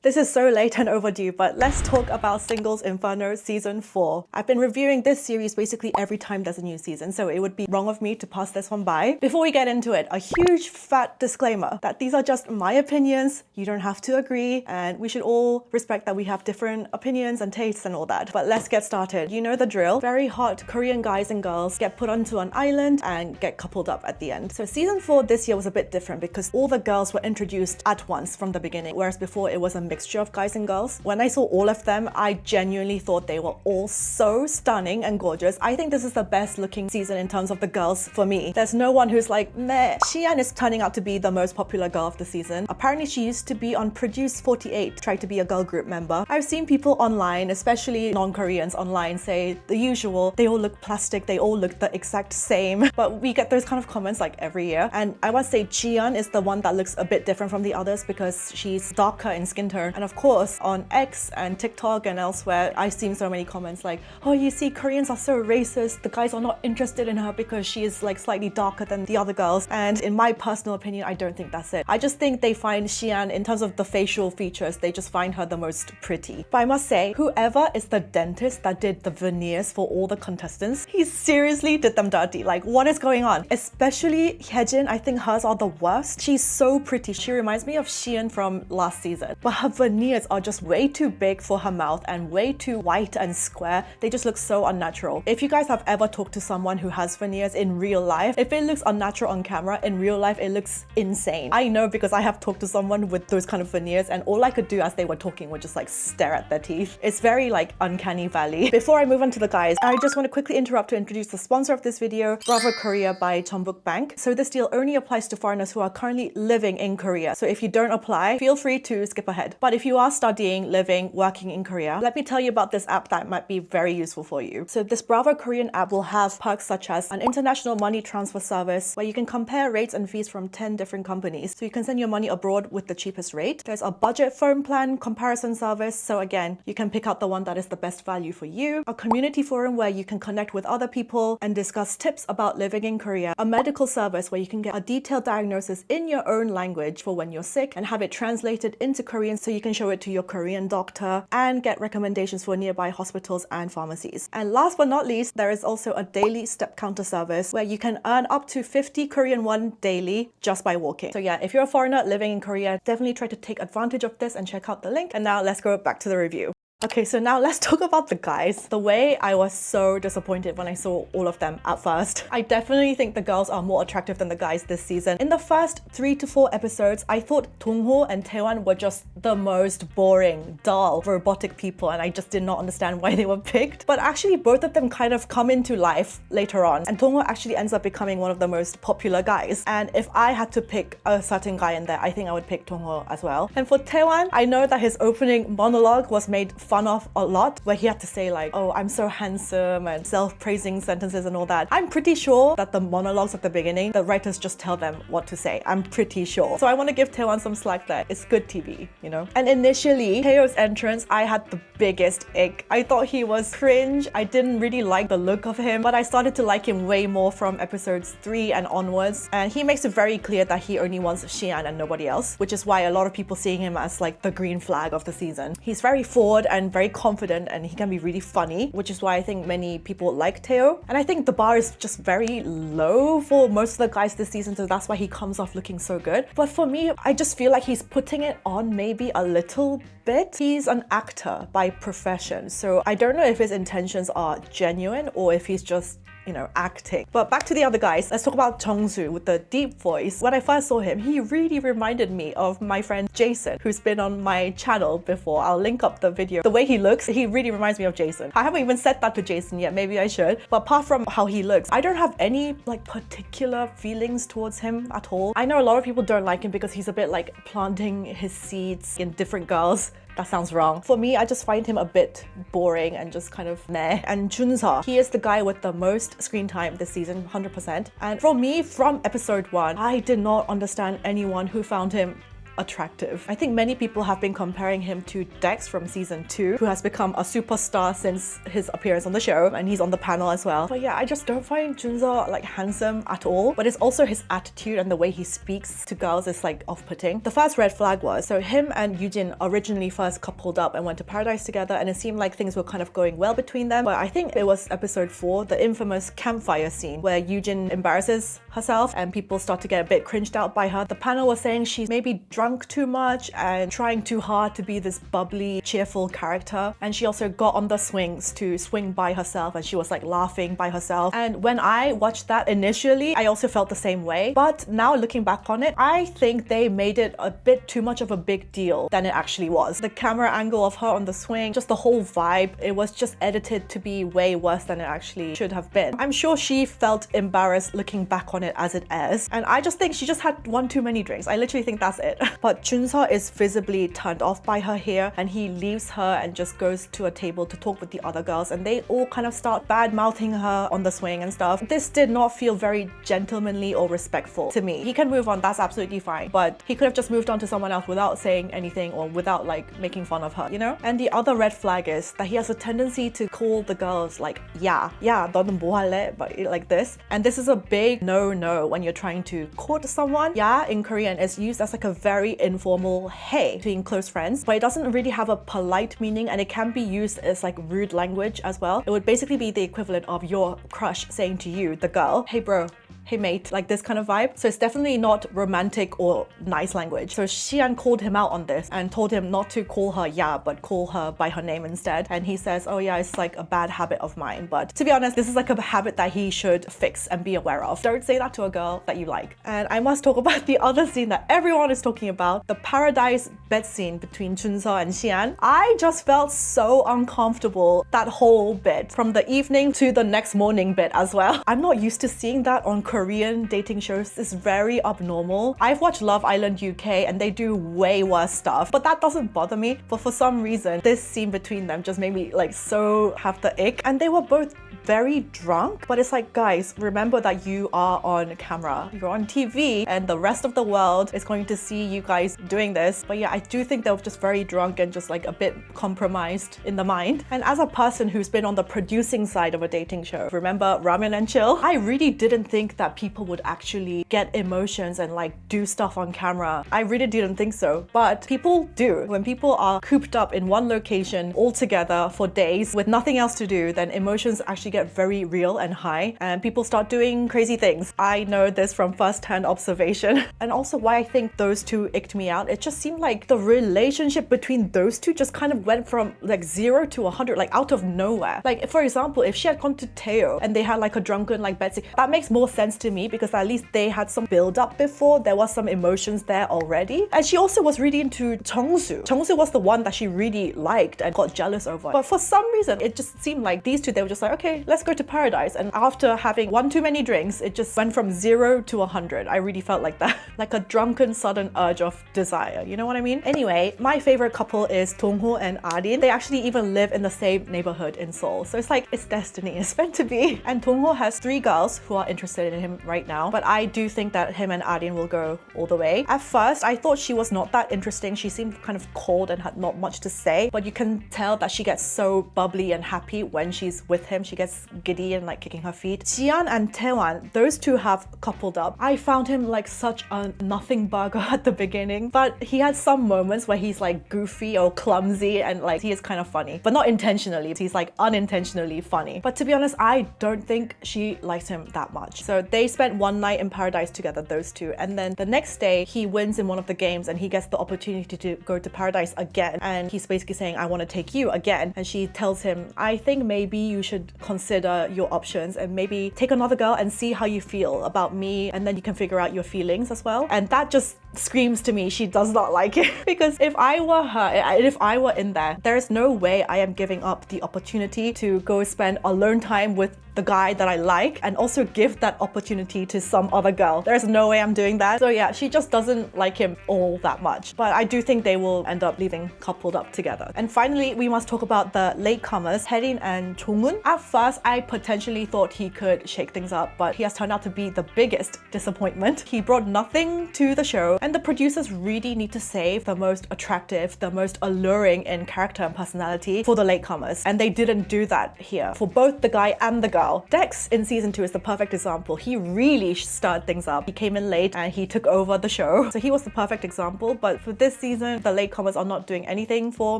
This is so late and overdue, but let's talk about Singles Inferno Season 4. I've been reviewing this series basically every time there's a new season, so it would be wrong of me to pass this one by. Before we get into it, a huge fat disclaimer that these are just my opinions, you don't have to agree, and we should all respect that we have different opinions and tastes and all that. But let's get started. You know the drill. Very hot Korean guys and girls get put onto an island and get coupled up at the end. So Season 4 this year was a bit different because all the girls were introduced at once from the beginning, whereas before it was a mixture of guys and girls. When I saw all of them, I genuinely thought they were all so stunning and gorgeous. I think this is the best looking season in terms of the girls for me. There's no one who's like, meh. Xian is turning out to be the most popular girl of the season. Apparently she used to be on Produce 48, tried to be a girl group member. I've seen people online, especially non-Koreans online, say the usual, they all look plastic, they all look the exact same. But we get those kind of comments like every year. And I must say Jian is the one that looks a bit different from the others because she's darker in skin tone. And of course, on X and TikTok and elsewhere, I've seen so many comments like, oh, you see, Koreans are so racist. The guys are not interested in her because she is like slightly darker than the other girls. And in my personal opinion, I don't think that's it. I just think they find Xian, in terms of the facial features, they just find her the most pretty. But I must say, whoever is the dentist that did the veneers for all the contestants, he seriously did them dirty. Like, what is going on? Especially Hyejin, I think hers are the worst. She's so pretty. She reminds me of Xian from last season. But her veneers are just way too big for her mouth and way too white and square. They just look so unnatural. If you guys have ever talked to someone who has veneers in real life, if it looks unnatural on camera, in real life it looks insane. I know because I have talked to someone with those kind of veneers and all I could do as they were talking was just like stare at their teeth. It's very like uncanny valley. Before I move on to the guys, I just want to quickly interrupt to introduce the sponsor of this video, Bravo Korea by Jeonbuk Bank. So this deal only applies to foreigners who are currently living in Korea. So if you don't apply, feel free to skip ahead. But if you are studying, living, working in Korea, let me tell you about this app that might be very useful for you. So this Bravo Korean app will have perks such as an international money transfer service where you can compare rates and fees from 10 different companies. So you can send your money abroad with the cheapest rate. There's a budget phone plan comparison service. So again, you can pick out the one that is the best value for you. A community forum where you can connect with other people and discuss tips about living in Korea. A medical service where you can get a detailed diagnosis in your own language for when you're sick and have it translated into Korean so you can show it to your Korean doctor and get recommendations for nearby hospitals and pharmacies. And last but not least, there is also a daily step counter service where you can earn up to 50 Korean won daily just by walking. So yeah, if you're a foreigner living in Korea, definitely try to take advantage of this and check out the link. And now let's go back to the review. Okay, so now let's talk about the guys. The way I was so disappointed when I saw all of them at first. I definitely think the girls are more attractive than the guys this season. In the first 3 to 4 episodes, I thought Dongho and Taewon were just the most boring, dull, robotic people, and I just did not understand why they were picked. But actually, both of them kind of come into life later on, and Dongho actually ends up becoming one of the most popular guys. And if I had to pick a certain guy in there, I think I would pick Dongho as well. And for Taewon, I know that his opening monologue was made fun of a lot, where he had to say like, oh, I'm so handsome and self-praising sentences and all that. I'm pretty sure that the monologues at the beginning, the writers just tell them what to say. I'm pretty sure. So I want to give Taewon some slack there. It's good TV, you know? And initially, Taeyo's entrance, I had the biggest ick. I thought he was cringe. I didn't really like the look of him, but I started to like him way more from episodes 3 and onwards. And he makes it very clear that he only wants Xian and nobody else, which is why a lot of people seeing him as like the green flag of the season. He's very forward and very confident and he can be really funny, which is why I think many people like Taeo. And I think the bar is just very low for most of the guys this season, so that's why he comes off looking so good. But for me, I just feel like he's putting it on maybe a little bit. He's an actor by profession, so I don't know if his intentions are genuine or if he's just, you know, acting. But back to the other guys. Let's talk about Jungsu with the deep voice. When I first saw him, he really reminded me of my friend Jason, who's been on my channel before. I'll link up the video. The way he looks, he really reminds me of Jason. I haven't even said that to Jason yet, maybe I should. But apart from how he looks, I don't have any like particular feelings towards him at all. I know a lot of people don't like him because he's a bit like planting his seeds in different girls. That sounds wrong. For me, I just find him a bit boring and just kind of meh. And Junsa, he is the guy with the most screen time this season, 100%. And for me, from episode 1, I did not understand anyone who found him attractive. I think many people have been comparing him to Dex from season 2, who has become a superstar since his appearance on the show, and he's on the panel as well. But yeah, I just don't find Junso like handsome at all, but it's also his attitude and the way he speaks to girls is like off-putting. The first red flag was, so him and Yujin originally first coupled up and went to Paradise together, and it seemed like things were kind of going well between them, but I think it was episode 4, the infamous Campfire scene where Yujin embarrasses herself and people start to get a bit cringed out by her. The panel was saying she's maybe drunk too much and trying too hard to be this bubbly, cheerful character, and she also got on the swings to swing by herself and she was like laughing by herself. And when I watched that initially, I also felt the same way, but now looking back on it, I think they made it a bit too much of a big deal than it actually was. The camera angle of her on the swing, just the whole vibe, it was just edited to be way worse than it actually should have been. I'm sure she felt embarrassed looking back on it as it is, and I just think she just had one too many drinks. I literally think that's it. But Junso is visibly turned off by her here, and he leaves her and just goes to a table to talk with the other girls, and they all kind of start bad-mouthing her on the swing and stuff. This did not feel very gentlemanly or respectful to me. He can move on, that's absolutely fine, but he could have just moved on to someone else without saying anything or without like making fun of her, you know? And the other red flag is that he has a tendency to call the girls like yeah, 너는 뭐 할래? But like this. And this is a big no when you're trying to court someone. Yeah, in Korean is used as like a very informal hey between close friends, but it doesn't really have a polite meaning, and it can be used as like rude language as well. It would basically be the equivalent of your crush saying to you, the girl, hey bro, hey mate, like this kind of vibe. So it's definitely not romantic or nice language. So Xian called him out on this and told him not to call her yeah, but call her by her name instead. And he says, oh yeah, it's like a bad habit of mine. But to be honest, this is like a habit that he should fix and be aware of. Don't say that to a girl that you like. And I must talk about the other scene that everyone is talking about, the Paradise bed scene between Junso and Xian. I just felt so uncomfortable that whole bit, from the evening to the next morning bit as well. I'm not used to seeing that on Korean dating shows. Is very abnormal. I've watched Love Island UK and they do way worse stuff, but that doesn't bother me. But for some reason, this scene between them just made me like so have the ick. And they were both very drunk, but it's like, guys, remember that you are on camera, you're on TV, and the rest of the world is going to see you guys doing this. But yeah, I do think they were just very drunk and just like a bit compromised in the mind. And as a person who's been on the producing side of a dating show, remember Ramen and Chill, I really didn't think that people would actually get emotions and like do stuff on camera. I really didn't think so, but people do. When people are cooped up in one location all together for days with nothing else to do, then emotions actually get very real and high, and people start doing crazy things. I know this from first-hand observation. And also why I think those two icked me out, it just seemed like the relationship between those two just kind of went from like 0 to 100, like out of nowhere. Like for example, if she had gone to Teo and they had like a drunken like Betsy, that makes more sense to me because at least they had some build up before, there was some emotions there already. And she also was really into Jeongsu. Jeongsu was the one that she really liked and got jealous over. But for some reason, it just seemed like these two, they were just like, okay, let's go to Paradise. And after having one too many drinks, it just went from 0 to 100. I really felt like that. Like a drunken sudden urge of desire. You know what I mean? Anyway, my favorite couple is Dongho and Arin. They actually even live in the same neighborhood in Seoul. So it's like, it's destiny. It's meant to be. And Dongho has 3 girls who are interested in him right now. But I do think that him and Arin will go all the way. At first, I thought she was not that interesting. She seemed kind of cold and had not much to say. But you can tell that she gets so bubbly and happy when she's with him. She gets giddy and like kicking her feet. Jian and Taewan, those two have coupled up. I found him like such a nothing burger at the beginning, but he had some moments where he's like goofy or clumsy and like he is kind of funny, but not intentionally. He's like unintentionally funny. But to be honest, I don't think she likes him that much. So they spent one night in Paradise together, those two, and then the next day he wins in one of the games and he gets the opportunity to go to Paradise again, and he's basically saying, I want to take you again. And she tells him, I think maybe you should consider your options and maybe take another girl and see how you feel about me, and then you can figure out your feelings as well. And that just screams to me she does not like it. Because if I were her, if I were in there is no way I am giving up the opportunity to go spend alone time with the guy that I like and also give that opportunity to some other girl. There's no way I'm doing that. So yeah, she just doesn't like him all that much. But I do think they will end up leaving coupled up together. And finally, we must talk about the latecomers, Haerin and Jonghoon. At first, I potentially thought he could shake things up, but he has turned out to be the biggest disappointment. He brought nothing to the show And the producers really need to save the most attractive, the most alluring in character and personality for the latecomers. And they didn't do that here for both the guy and the girl. Dex in season 2 is the perfect example. He really stirred things up. He came in late and he took over the show. So he was the perfect example. But for this season, the latecomers are not doing anything for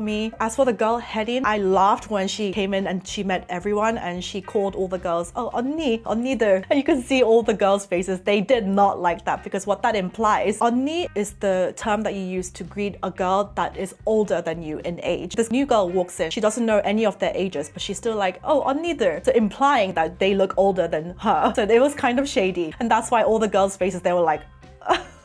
me. As for the girl Hedin, I laughed when she came in and she met everyone and she called all the girls, oh, 언니 there. And you can see all the girls' faces. They did not like that because what that implies, 언니 is the term that you use to greet a girl that is older than you in age. This new girl walks in. She doesn't know any of their ages, but she's still like, oh, 언니 there. So implying that they look older than her. So it was kind of shady. And that's why all the girls' faces, they were like,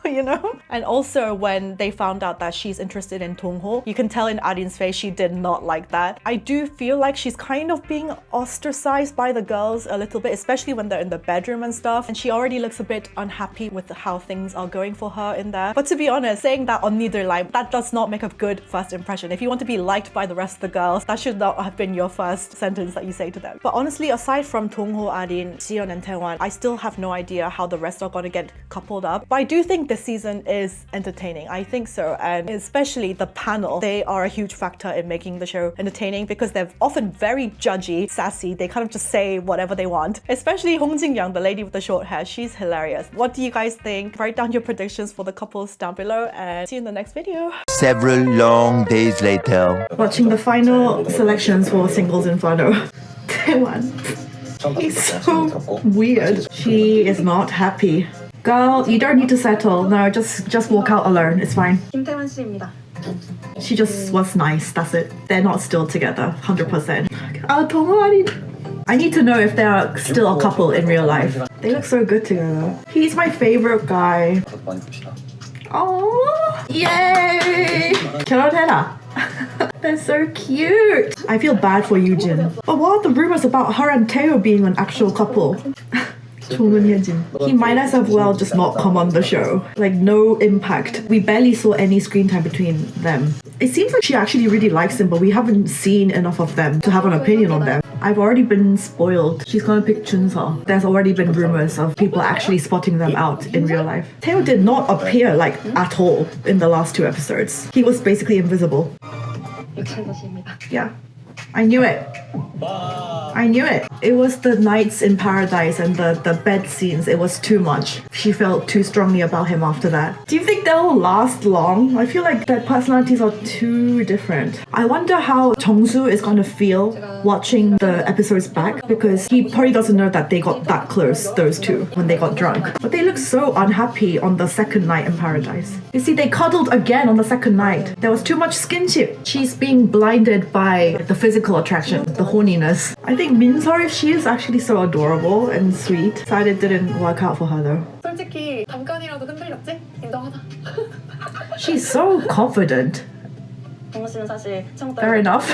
you know? And also when they found out that she's interested in Dongho, you can tell in Arin's face she did not like that. I do feel like she's kind of being ostracized by the girls a little bit, especially when they're in the bedroom and stuff. And she already looks a bit unhappy with how things are going for her in there. But to be honest, saying that on neither line, that does not make a good first impression. If you want to be liked by the rest of the girls, that should not have been your first sentence that you say to them. But honestly, aside from Dongho, Arin, Siyeon and Taewon, I still have no idea how the rest are going to get coupled up. But I do think this season is entertaining. I think so. And especially the panel, they are a huge factor in making the show entertaining because they're often very judgy, sassy. They kind of just say whatever they want. Especially Hong Jin-young, the lady with the short hair. She's hilarious. What do you guys think? Write down your predictions for the couples down below and see you in the next video. Several long days later. Watching the final selections for Singles Inferno. Taewon. He's so weird. She is not happy. Girl, you don't need to settle. No, just walk out alone. It's fine. 김태원 씨입니다. She just was nice. That's it. They're not still together. 100%. Oh, Dongho, I need to know if they're still a couple in real life. They look so good together. He's my favorite guy. Oh, yay! 결혼해라. They're so cute. I feel bad for Yoojin. But what are the rumors about her and Tae being an actual couple? He might as well just not come on the show. Like, no impact. We barely saw any screen time between them. It seems like she actually really likes him, but we haven't seen enough of them to have an opinion on them. I've already been spoiled. She's gonna pick Junseol. There's already been rumors of people actually spotting them out in real life. Tae did not appear like at all in the last 2 episodes. He was basically invisible. Yeah. I knew it. I knew it. It was the nights in paradise and the bed scenes. It was too much. She felt too strongly about him after that. Do you think they'll last long? I feel like their personalities are too different. I wonder how Jongsu is going to feel watching the episodes back because he probably doesn't know that they got that close, those two, when they got drunk. But they look so unhappy on the second night in paradise. You see, they cuddled again on the second night. There was too much skinship. She's being blinded by the physical attraction, the horniness. I think Minseol, she is actually so adorable and sweet. Sad it didn't work out for her though. 솔직히 잠깐이라도 흔들렸지? 인정하자. She's so confident. 정우 씨는 사실 Fair enough.